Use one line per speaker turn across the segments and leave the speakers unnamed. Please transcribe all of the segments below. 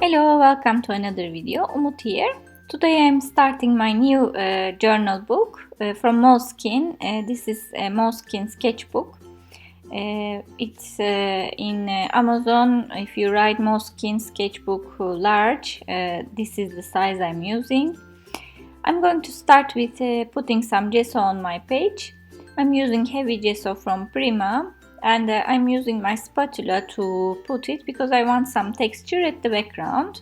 Hello, welcome to another video. Umut here. Today I am starting my new journal book from Moleskine. This is a Moleskine sketchbook. It's in Amazon. If you write Moleskine sketchbook large, this is the size I'm using. I'm going to start with putting some gesso on my page. I'm using heavy gesso from Prima. And I'm using my spatula to put it because I want some texture at the background.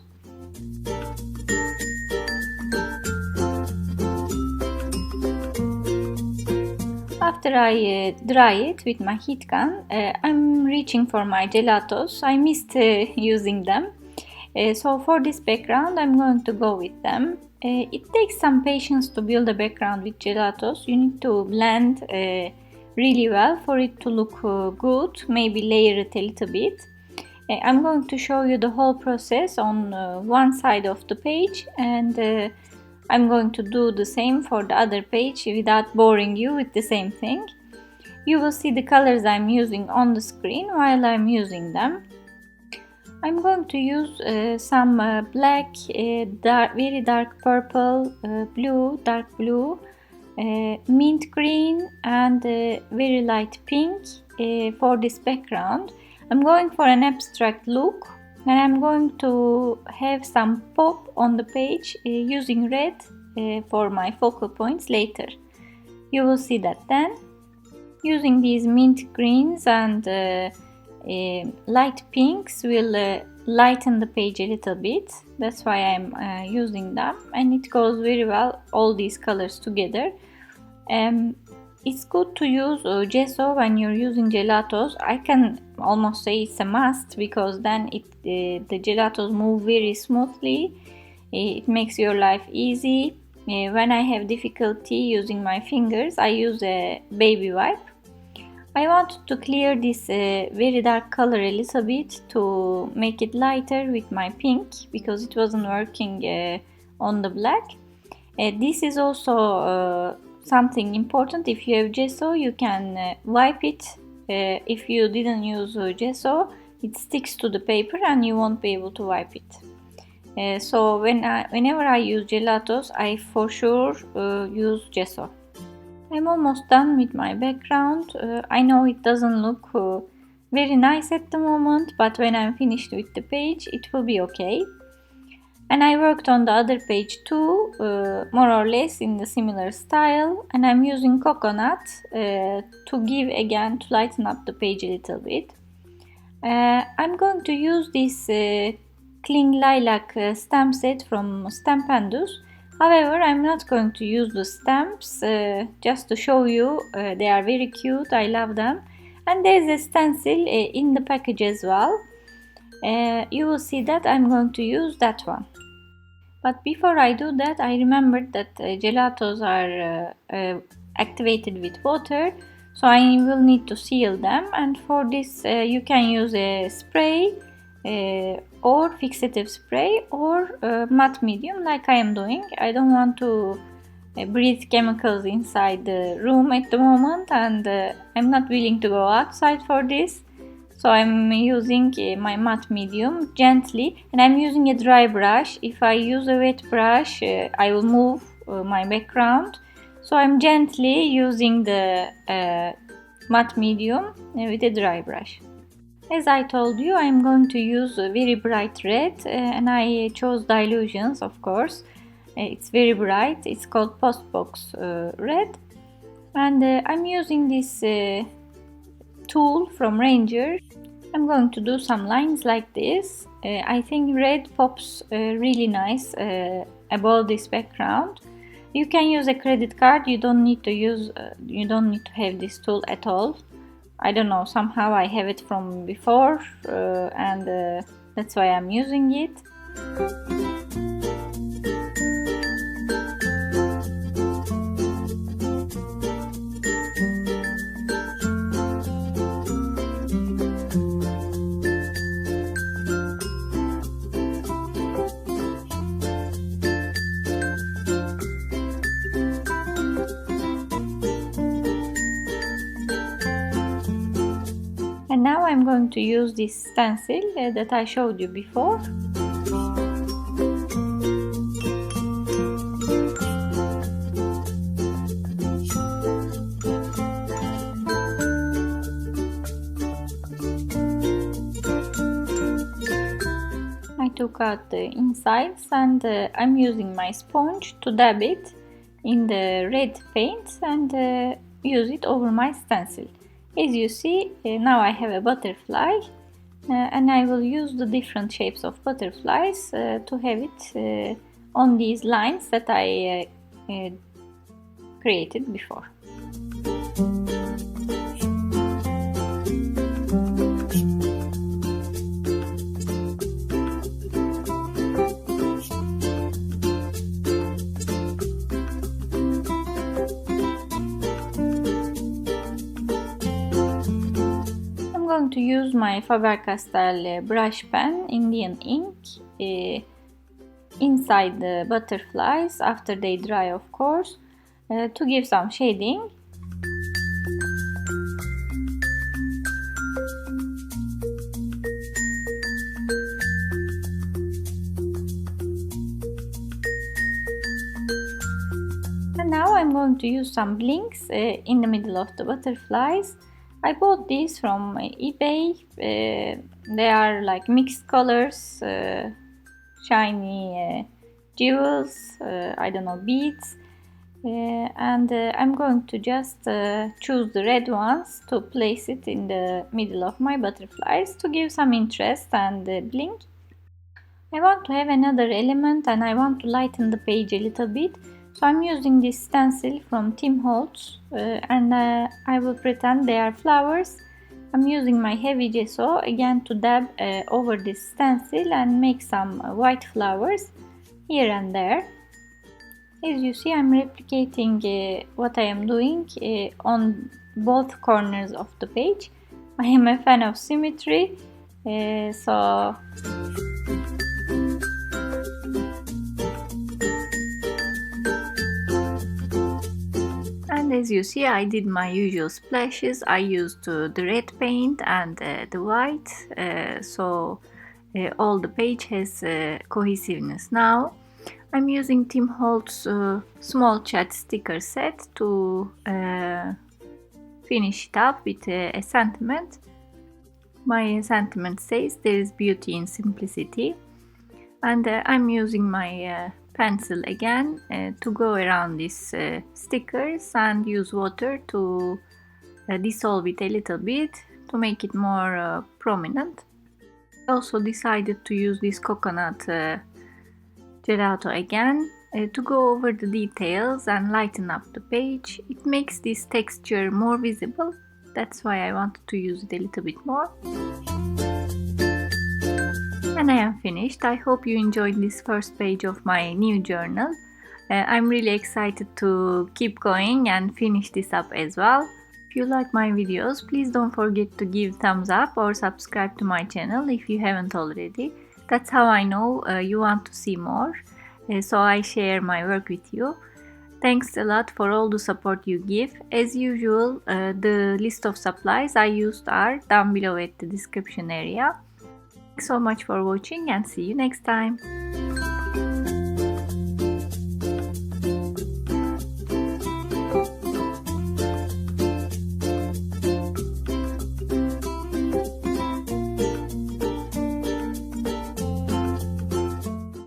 After I dry it with my heat gun, I'm reaching for my gelatos. I missed using them. So for this background, I'm going to go with them. It takes some patience to build a background with gelatos. You need to blend really well for it to look good, maybe layer it a little bit. I'm going to show you the whole process on one side of the page, and I'm going to do the same for the other page without boring you with the same thing. You will see the colors I'm using on the screen while I'm using them. I'm going to use some black, very dark purple, blue, dark blue, mint green and very light pink for this background. I'm going for an abstract look, and I'm going to have some pop on the page using red for my focal points later. You will see that then. Using these mint greens and light pinks will lighten the page a little bit. That's why I'm using them, and it goes very well, all these colors together. It's good to use gesso when you're using gelatos. I can almost say it's a must, because then the gelatos move very smoothly. It makes your life easy. When I have difficulty using my fingers, I use a baby wipe. I wanted to clear this very dark color a little bit to make it lighter with my pink, because it wasn't working on the black. This is also something important. If you have gesso, you can wipe it. If you didn't use gesso, it sticks to the paper and you won't be able to wipe it. So whenever I use gelatos, I for sure use gesso. I'm almost done with my background. I know it doesn't look very nice at the moment, but when I'm finished with the page, it will be okay. And I worked on the other page too, more or less in the similar style, and I'm using coconut to lighten up the page a little bit. I'm going to use this Cling Lilac stamp set from Stampendous. However, I'm not going to use the stamps, just to show you. They are very cute, I love them. And there's a stencil in the package as well. You will see that I'm going to use that one. But before I do that, I remembered that gelatos are activated with water, so I will need to seal them. And for this you can use a spray or fixative spray or matte medium like I am doing. I don't want to breathe chemicals inside the room at the moment, and I'm not willing to go outside for this. So I'm using my matte medium gently, and I'm using a dry brush. If I use a wet brush, I will move my background. So I'm gently using the matte medium with a dry brush. As I told you, I'm going to use a very bright red, and I chose Dylusions, of course. It's very bright. It's called Postbox red, and I'm using this tool from Ranger. I'm going to do some lines like this. I think red pops really nice above this background. You can use a credit card. You don't need to have this tool at all. I don't know, somehow I have it from before, and that's why I'm using it. now I'm going to use this stencil that I showed you before. I took out the insides and I'm using my sponge to dab it in the red paint and use it over my stencil. As you see, now I have a butterfly and I will use the different shapes of butterflies to have it on these lines that I created before. I'm going to use my Faber Castell brush pen Indian ink inside the butterflies after they dry, of course, to give some shading. And now I'm going to use some blinks in the middle of the butterflies. I bought these from eBay. They are like mixed colors, shiny jewels, I don't know, beads. And I'm going to just choose the red ones to place it in the middle of my butterflies to give some interest and blink. I want to have another element and I want to lighten the page a little bit. So I'm using this stencil from Holtz and I will pretend they are flowers. I'm using my heavy gesso again to dab over this stencil and make some white flowers here and there. As you see, I'm replicating what I am doing on both corners of the page. I am a fan of symmetry, so and as you see, I did my usual splashes. I used the red paint and the white, so all the page has cohesiveness now. I'm using Holtz small chat sticker set to finish it up with a sentiment. My sentiment says there is beauty in simplicity, and I'm using my pencil again to go around these stickers and use water to dissolve it a little bit to make it more prominent. I also decided to use this coconut gelato again to go over the details and lighten up the page. It makes this texture more visible. That's why I wanted to use it a little bit more. And I am finished. I hope you enjoyed this first page of my new journal. I'm really excited to keep going and finish this up as well. If you like my videos, please don't forget to give thumbs up or subscribe to my channel if you haven't already. That's how I know you want to see more, so I share my work with you. Thanks a lot for all the support you give. As usual, the list of supplies I used are down below at the description area. Thanks so much for watching and see you next time.